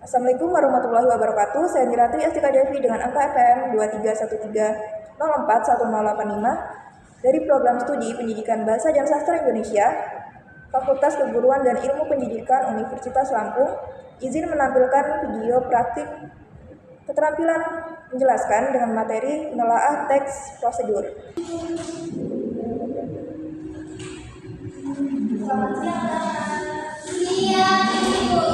Assalamualaikum warahmatullahi wabarakatuh. Saya Miratri Astika Devi dengan angka FPM 2313041085 dari Program Studi Pendidikan Bahasa dan Sastra Indonesia, Fakultas Keguruan dan Ilmu Pendidikan Universitas Lampung. Izin menampilkan video praktik keterampilan menjelaskan dengan materi menelaah teks prosedur. Selamat siang. Siang, Ibu.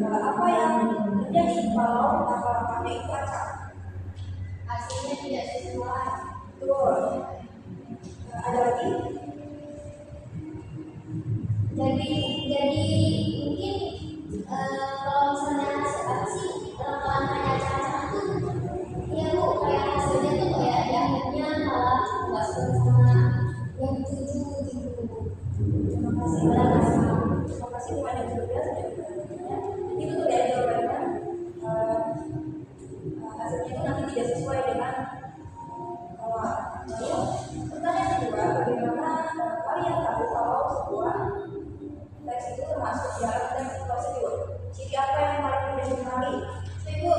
Apa yang terjadi kalau langkah-langkahnya itu acak? Hasilnya tidak sesuai. Betul. Ada lagi? Jadi mungkin kalau misalnya apa sih langkah-langkahnya acak itu, ya Bu, kayak hasilnya tuh kayak akhirnya malah nggak sesuai sama yang dituju gitu. Terima kasih kepada juga ini betul ya jawabannya. Hasilnya itu nanti tidak sesuai dengan awal. Lalu pertanyaan kedua, bagaimana kalian tahu kalau sebuah teks itu termasuk dalam teks prosedur? Ciri apa yang paling mudah dikenali? Ibu,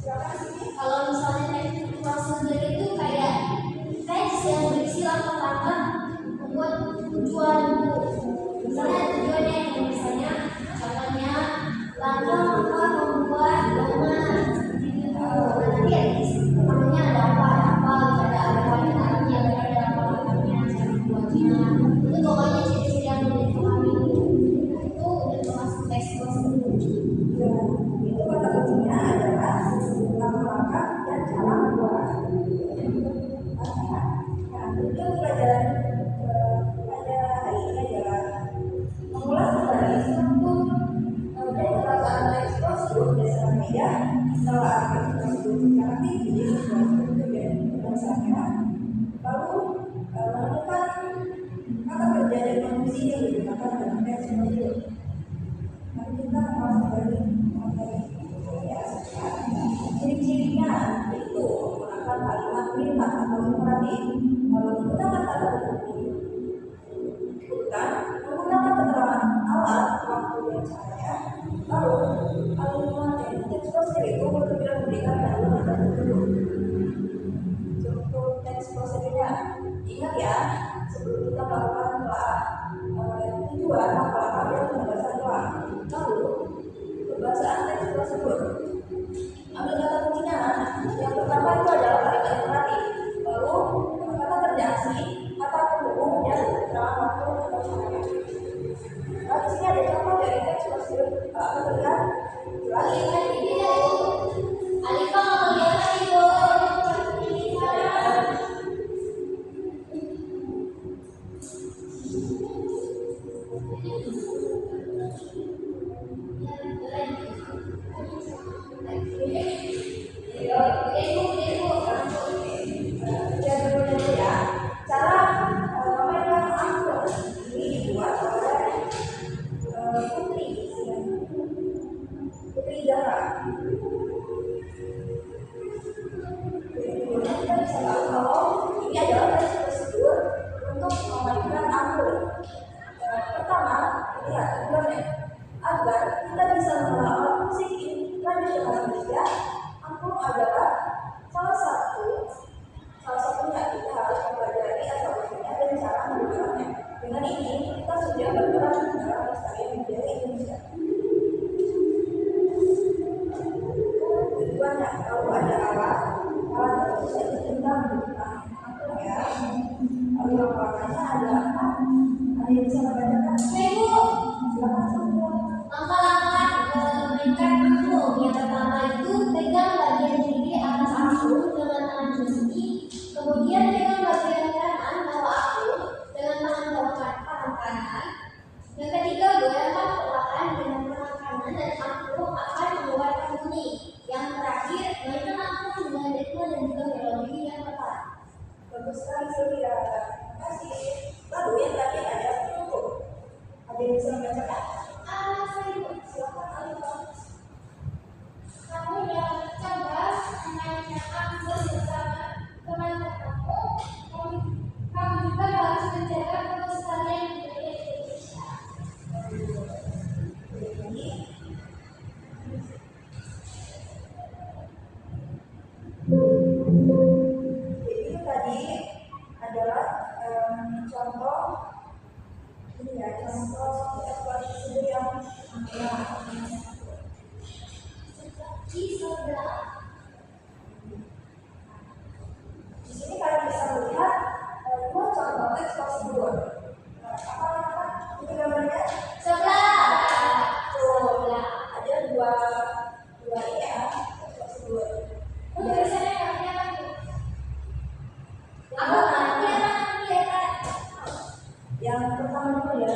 silakan. Kalau misalnya teks prosedur itu kayak teks yang berisi langkah-langkah membuat tujuan. Misalnya tujuannya misalnya contohnya langkah-langkah membuat donat. Nanti namanya ada apa, ada langkahnya, ada langkahnya, cara membuatnya. Itu pokoknya ciri-ciri yang menjadi kami. Itu udah termasuk teks prosedur. Itu kata kuncinya adalah langkah-langkah dan cara membuat. Nah, itu pelajaran pada hari ini adalah mengulas kembali struktur dan perasaan teks prosedur berdasarkan media setelah teks prosedur secara tinggi struktur dan bahasanya, lalu menemukan kata kerja dan fungsi yang digunakan dalam teks prosedur. Mari kita masuk dari materi ya. Ciri-cirinya itu menggunakan kalimat perintah atau imperatif. Kalau menggunakan kata bukti, bukan menggunakan keterangan alat, waktu dan caranya. Lalu kalimat dan teks prosedur itu berbeda memberikan kalimat dan bentuk. Struktur teks prosedurnya, ingat ya, sebelum kita melakukan tujuan langkah-langkah dan pembahasan telah. Lalu pembahasan teks prosedur. Ambil kata kuncinya. Yang pertama itu adalah kalimat imperatif. Lalu kata kerja asli, kata pendukung dan keterangan waktu atau caranya. Lalu di sini ada contoh dari teks prosedur. Apa terlihat? Lagi kan video. Alifah mau lihat video. Dengan ini kita sudah berperan dalam pelestarian budaya Indonesia. Tujuannya kalau ada alat itu bisa ditimbang ya. Lalu langkah-langkahnya ada apa? Ada yang bisa membacakan? Ibu, Silakan. langkah-langkah mainkan angklung. Yang pertama itu pegang bagian kiri atas angklung dengan tangan kiri, kemudian pegang bagian kanan bawah angklung dengan tangan bawah kanan. Yang ketiga, goyangkan perlahan dengan tangan kanan dan angklung akan mengeluarkan bunyi. Yang terakhir, mainkan angklung dengan ritme dan juga melodi yang tepat. Bagus sekali Sylvia. Terima kasih. Lalu yang terakhir ada penutup. Ada yang bisa membacakan? Silakan Alifah. Kamu yang cerdas memainkan angklung bersama teman-temanmu. Kamu juga harus menjaga kelestarian budaya Indonesia. Jadi tadi adalah contoh ini ya, contoh ekspresi yang Di sebelah di sini kalian bisa melihat dua contoh teks prosedur. Apa ini gambarnya? sebelah Ada dua ini ya, teks prosedur. tulisannya yang kelihatan tuh. Aku kelihatan. Yang pertama dulu ya.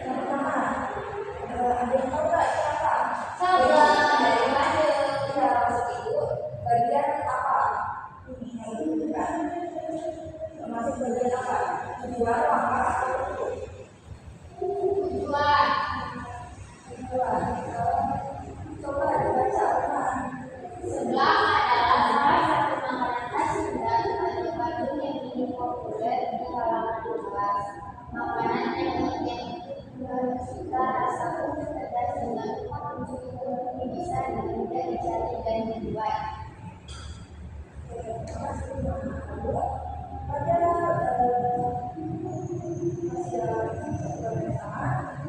Yang pertama ada yang tahu nggak itu apa? Sebelah dari mana? Ya, maksud itu bagian apa? Ini itu kan termasuk bagian apa? Tujuan apa? Tujuan. Tujuan. Coba dibaca teman. Sebelah adalah salah satu makanan khas Sunda atau Bandung yang kini populer di kalangan luas. Makanan yang suka rasa unik pedas dengan pengunjung ini bisa dengan mudah dicari dan dibuat.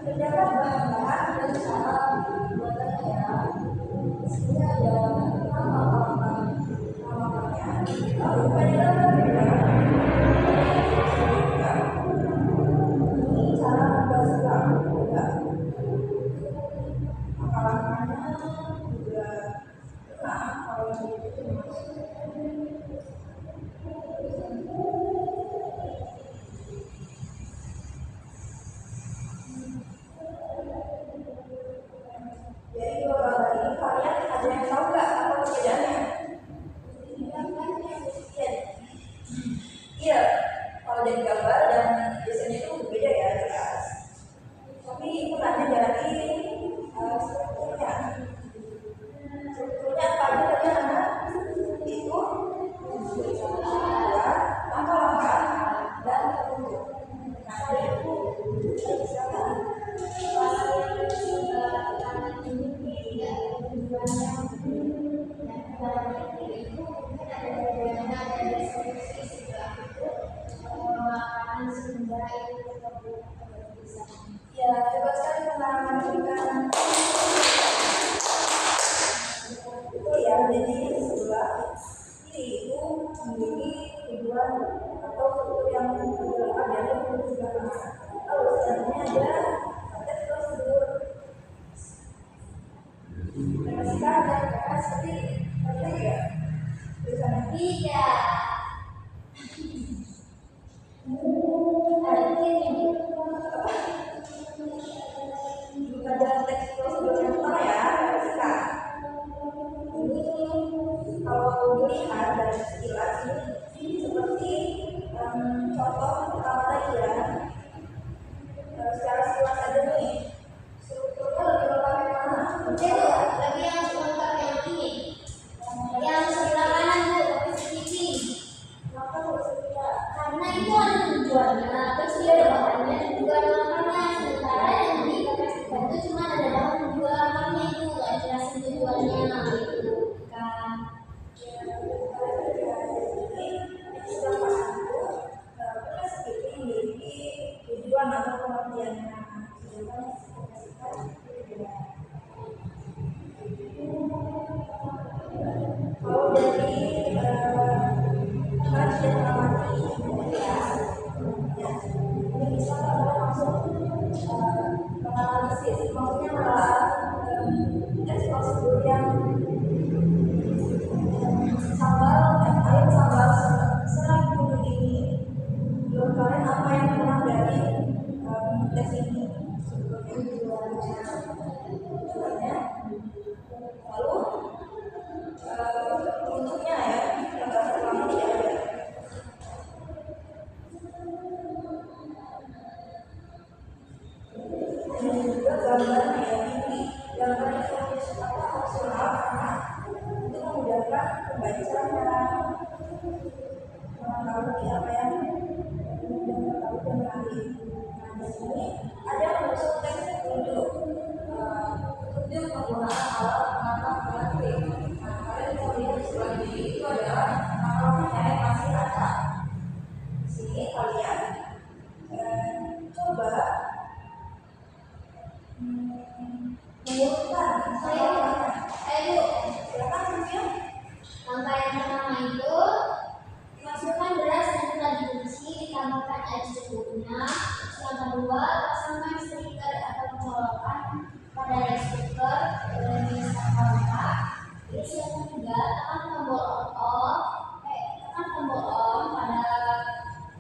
Terdapat bahan-bahan dan cara pembuatannya. Sebenarnya ada nama-namanya. Lalu pada ini cara membuat seblak juga. Makanannya juga kalau itu jadi dua gambar ini kalian ada yang tahu nggak apa perbedaannya? Iya, kalau dari gambar dan biasanya itu berbeda ya jelas. Tapi itu nanti dari strukturnya. Strukturnya apa aja tadi anak? Itu langkah-langkah dan petunjuk. Nah, itu silakan. Ya, coba sekali pengalaman kita. Itu ya, jadi sebelah ini itu memiliki tujuan atau struktur yang berbeda dari tujuan. Lalu selanjutnya ada teks prosedur. Kita ada seperti tadi ya. Tulisannya gambar itu opsional karena untuk memudahkan pembaca mengetahui apa yang mudah mengetahui dan menarik. Nah, di sini ada unsur teks petunjuk penggunaan alat pengatang elektrik. Nah, kalian bisa lihat di sebelah kiri itu adalah alatnya yang masih acak. Di sini kalian coba menurutkan Saya Bu, silakan Sylvia. langkah yang pertama itu masukkan beras yang telah dicuci, ditambahkan air secukupnya. Yang kedua, pasangkan stiker atau colokan pada rice cooker dengan menyesat kamera. Terus yang ketiga, tekan tombol on pada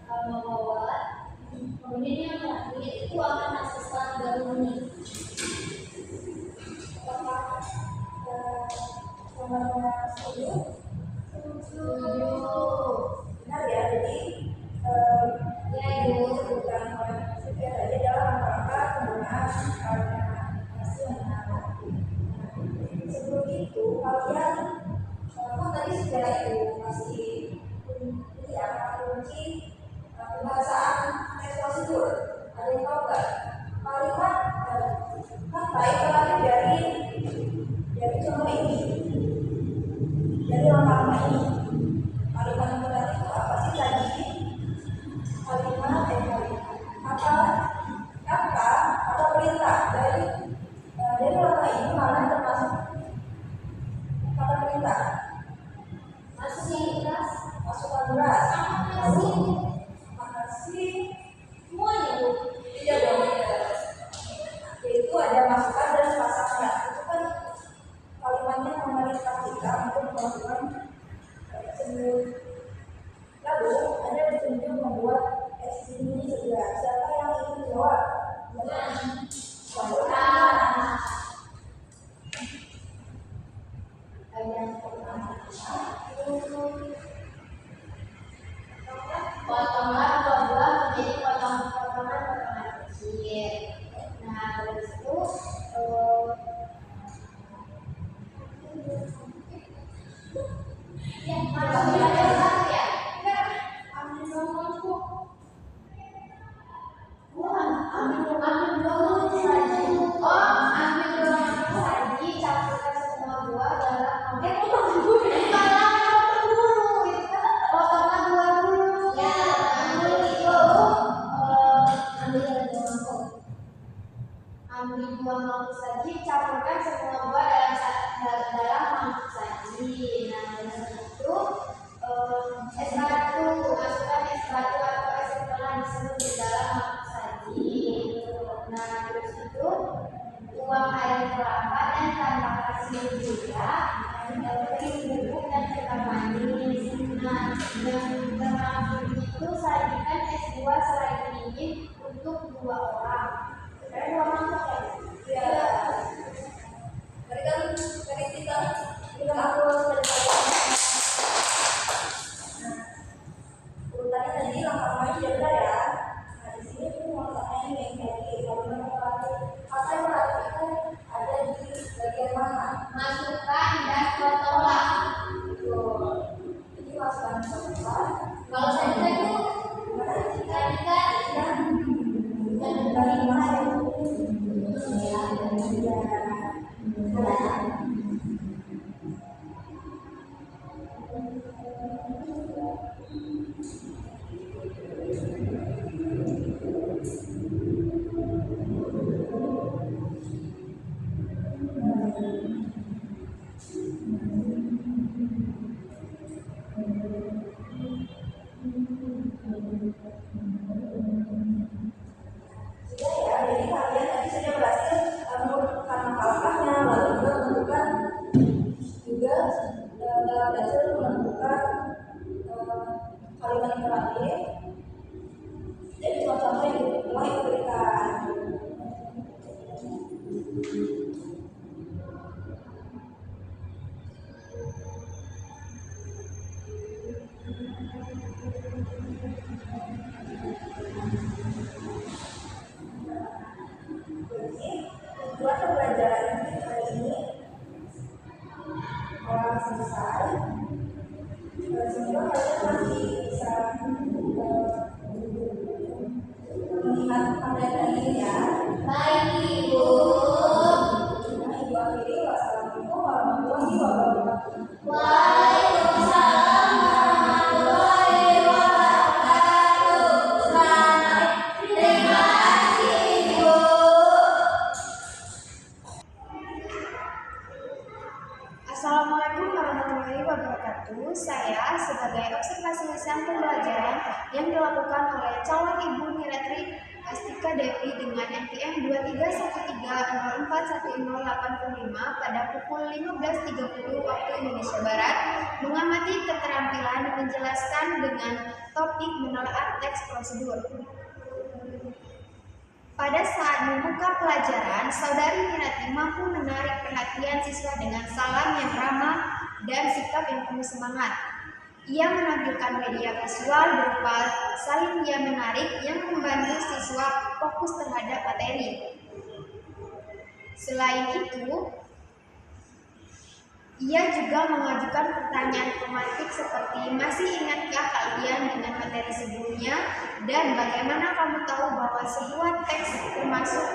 kabel power. Kemudian yang terakhir itu akan masuk setelah 30 menit. Benar ya, jadi Ya Ibu. disebutkan oleh Sylvia tadi adalah langkah penggunaan masih menarik. Sebelum itu kalian kan tadi sudah itu masih ini ya kunci pembahasan teks prosedur. Ada yang tahu nggak? Kalimat kan baik terakhir dari contoh ini, dari langkah ini. Kalimat yang terakhir itu apa sih tadi? Kalimat kata atau perintah dari langkah ini mana yang termasuk kata perintah? Masukkan beras. Makasih. Semuanya Bu. Tidak dong, tidak. Yaitu ada masukkan dan pasangkan. Itu kan kalimatnya memerintah kita untuk melakukan semua. Lalu ada ditunjuk membuat es ini segera. Siapa yang ingin jawab? Potonglah buah-buah menjadi potongan-potongan kecil. Nah, habis itu ya, maksudnya ada ya? Ambil nomorku. Bukan, ambil nomor saji. Oh, ambil nomor saji, campurkan semua buah dalam potong dulu. Potonglah buah dulu. Ya, ambil itu. Ambil dua mangkuk saji, campurkan semua buah dalam mangkuk saji. Nah, dengan itu es batu, masukkan es batu atau es yang telah diserut di dalam mangkuk saji. Nah, terus itu tuang air kelapa dan tambahkan sirih juga, beri bubuk dan ketan manis. Nah, yang terakhir itu sajikan es buah selai dingin untuk 2 orang. Sekarang 2 mangkok ya? Ya. Dari kita aku urutannya tadi langkah pertama sudah benar ya. Nah di sini aku mau tanya yang tadi kata yang terakhir itu ada di bagian mana? Masukkan dan potonglah. Ini masukkan potonglah. Kalau saya itu tadi kan Dari mana ya? Sudah ya, jadi kalian tadi sudah berhasil menentukan langkah-langkahnya, lalu juga menentukan telah berhasil menentukan kalimat yang terakhir dari contoh-contoh yang telah diberikan. Tujuan pembelajaran ini telah selesai, semoga kalian masih bisa melihat materi ini ya. Baik, Ibu. Nah, Ibu akhiri, wassalamualaikum warahmatullahi wabarakatuh. Waalaikumsalam warahmatullahi wabarakatuh. Selamat. Terima kasih, Ibu. Assalamualaikum warahmatullahi wabarakatuh. Saya sebagai observasi lisan pembelajaran yang dilakukan oleh calon Ibu Niratri Astika Devi dengan NPM 2313041085 pada pukul 15.30 waktu Indonesia Barat mengamati keterampilan menjelaskan dengan topik menelaah teks prosedur. Pada saat membuka pelajaran, Saudari Niratri mampu menarik perhatian siswa dengan salam yang ramah dan sikap yang penuh semangat. Ia menampilkan media visual berupa salin yang menarik yang membantu siswa fokus terhadap materi. Selain itu, ia juga mengajukan pertanyaan tematik seperti masih ingatkah kalian dengan materi sebelumnya dan bagaimana kamu tahu bahwa sebuah teks termasuk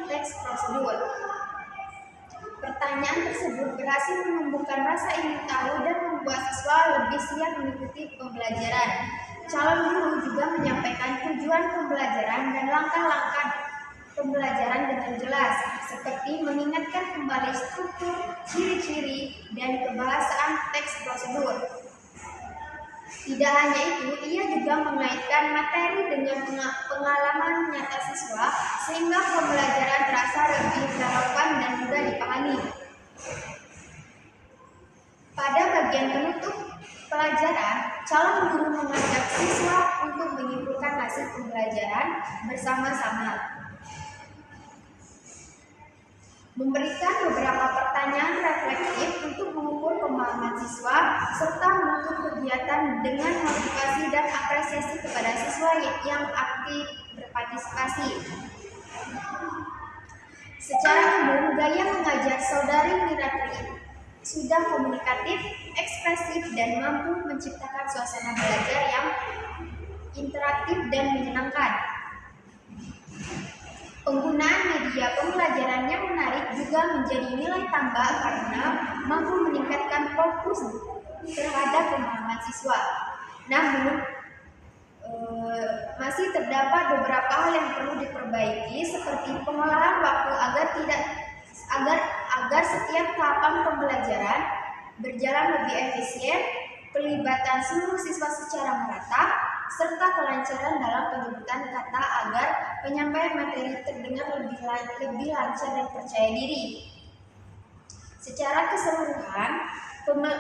teks prosedur. Pertanyaan tersebut berhasil menumbuhkan rasa ingin tahu dan membuat siswa lebih siap mengikuti pembelajaran. Calon guru juga menyampaikan tujuan pembelajaran dan langkah-langkah pembelajaran dengan jelas, seperti mengingatkan kembali struktur, ciri-ciri, dan kebahasaan teks prosedur. Tidak hanya itu, ia juga mengaitkan materi dengan pengalaman nyata siswa, sehingga pembelajaran terasa lebih relevan dan mudah dipahami. Pada bagian penutup pelajaran, calon guru mengajak siswa untuk menyimpulkan hasil pembelajaran bersama-sama, memberikan beberapa pertanyaan reflektif untuk mengukur pemahaman siswa, serta menutup kegiatan dengan motivasi dan apresiasi kepada siswa yang aktif berpartisipasi. Secara umum, gaya mengajar Saudari Niratri sudah komunikatif, ekspresif, dan mampu menciptakan suasana belajar yang interaktif dan menyenangkan. Penggunaan media pembelajaran yang menarik juga menjadi nilai tambah karena mampu meningkatkan fokus terhadap pemahaman siswa. Namun, masih terdapat beberapa hal yang perlu diperbaiki, seperti pengolahan waktu agar setiap tahapan pembelajaran berjalan lebih efisien, pelibatan seluruh siswa secara merata, serta kelancaran dalam penyebutan kata agar penyampaian materi terdengar lebih lancar dan percaya diri. Secara keseluruhan,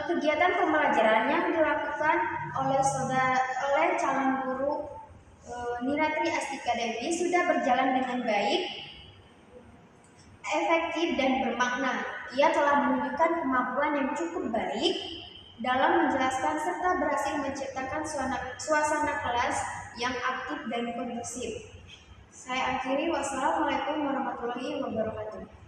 kegiatan pembelajaran yang dilakukan oleh calon guru Niratri Astika Devi sudah berjalan dengan baik, efektif, dan bermakna. Ia telah menunjukkan kemampuan yang cukup baik dalam menjelaskan serta berhasil menciptakan suasana kelas yang aktif dan kondusif. Saya akhiri, wassalamualaikum warahmatullahi wabarakatuh.